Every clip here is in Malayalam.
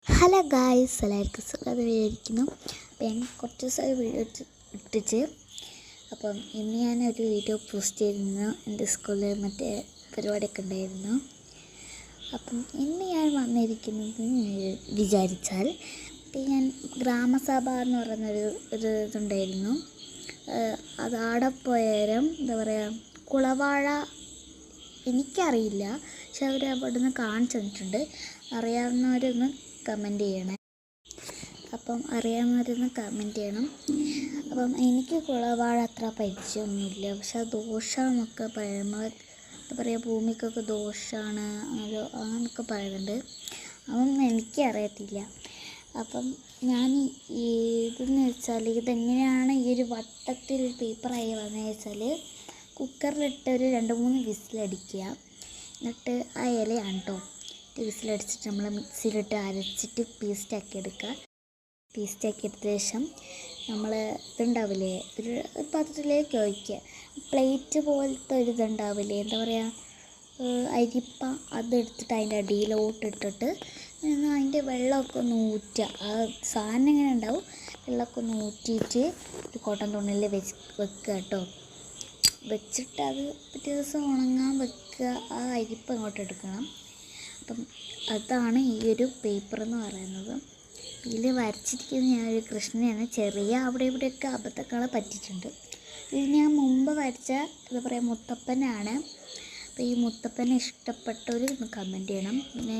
ഹലോ ഗായ്സ്, എല്ലാവർക്കും സുഖമായിരിക്കുന്നു. അപ്പോൾ ഞാൻ കുറച്ച് ദിവസമായി വീഡിയോ ഇട്ടിച്ച്. അപ്പം ഇന്ന് ഞാനൊരു വീഡിയോ പോസ്റ്റ് ചെയ്തിരുന്നു. എൻ്റെ സ്കൂളിൽ മറ്റേ പരിപാടിയൊക്കെ ഉണ്ടായിരുന്നു. അപ്പം ഇന്ന് ഞാൻ വന്നിരിക്കുന്നത് വിചാരിച്ചാൽ ഞാൻ ഗ്രാമസഭ എന്ന് പറയുന്നൊരു ഇതുണ്ടായിരുന്നു. അത് ആടെ പോയാലും എന്താ പറയുക, കുളവാഴ എനിക്കറിയില്ല, പക്ഷെ അവർ അവിടെ നിന്ന് കാണിച്ചു തന്നിട്ടുണ്ട്. അറിയാവുന്നവരൊന്ന് കമൻറ്റ് ചെയ്യണേ. അപ്പം അറിയാവുന്നവരൊന്ന് കമൻറ്റ് ചെയ്യണം. അപ്പം എനിക്ക് കുളവാഴ അത്ര പരിചയമൊന്നുമില്ല, പക്ഷെ ദോഷമെന്നൊക്കെ പറയുമ്പോൾ എന്താ പറയുക, ഭൂമിക്കൊക്കെ ദോഷമാണ് അങ്ങനെയൊക്കെ പറയുന്നുണ്ട്. അതൊന്നും എനിക്കറിയത്തില്ല. അപ്പം ഞാൻ ഇതെന്ന് വെച്ചാൽ ഇതെങ്ങനെയാണ് ഈ ഒരു വട്ടത്തിൽ പേപ്പറായി വന്നതെന്ന് വെച്ചാൽ, കുക്കറിലിട്ട് ഒരു 2-3 വിസിലടിക്കുക. എന്നിട്ട് ആ ഇലയാണ് കേട്ടോ വിസിലടിച്ചിട്ട് നമ്മൾ മിക്സിയിലിട്ട് അരച്ചിട്ട് പേസ്റ്റാക്കി എടുക്കുക. പേസ്റ്റാക്കി എടുത്ത ശേഷം നമ്മൾ ഇതുണ്ടാവില്ലേ, ഒരു പാത്രത്തിലേക്ക് ഒഴിക്കുക. പ്ലേറ്റ് പോലത്തെ ഒരു ഇതുണ്ടാവില്ലേ, എന്താ പറയുക, അരിപ്പ, അതെടുത്തിട്ട് അതിൻ്റെ അടിയിലോട്ട് ഇട്ടിട്ട് അതിൻ്റെ വെള്ളമൊക്കെ ഒന്ന് ഊറ്റുക. ആ സാധനം ഇങ്ങനെ ഉണ്ടാവും, വെള്ളമൊക്കെ ഒന്ന് ഊറ്റിയിട്ട് ഒരു കോട്ടൺ തുണിയിൽ വെക്കുക കേട്ടോ. വെച്ചിട്ട് അത് പിറ്റേ ദിവസം ഉണങ്ങാൻ വെക്കുക. ആ അരിപ്പ് അങ്ങോട്ട് എടുക്കണം. അപ്പം അതാണ് ഈ ഒരു പേപ്പർ എന്ന് പറയുന്നത്. ഇതിൽ വരച്ചിരിക്കുന്നത് ഞാനൊരു കൃഷ്ണനെയാണ്. ചെറിയ അവിടെ ഇവിടെയൊക്കെ അബദ്ധങ്ങളെ പറ്റിയിട്ടുണ്ട്. ഇത് ഞാൻ മുമ്പ് വരച്ച എന്താ പറയുക, മുത്തപ്പനാണ്. അപ്പോൾ ഈ മുത്തപ്പനെ ഇഷ്ടപ്പെട്ടവർ കമൻറ്റ് ചെയ്യണം. പിന്നെ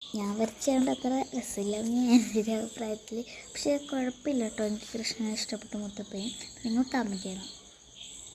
ഞാൻ വരച്ചുകൊണ്ട് അത്ര രസമില്ലെന്ന് എൻ്റെ ഒരു അഭിപ്രായത്തിൽ, പക്ഷേ കുഴപ്പമില്ല കേട്ടോ. എനിക്ക് കൃഷ്ണനെ ഇഷ്ടപ്പെട്ട മുത്തപ്പനെ നിങ്ങൾ കമൻറ്റ് ചെയ്യണം.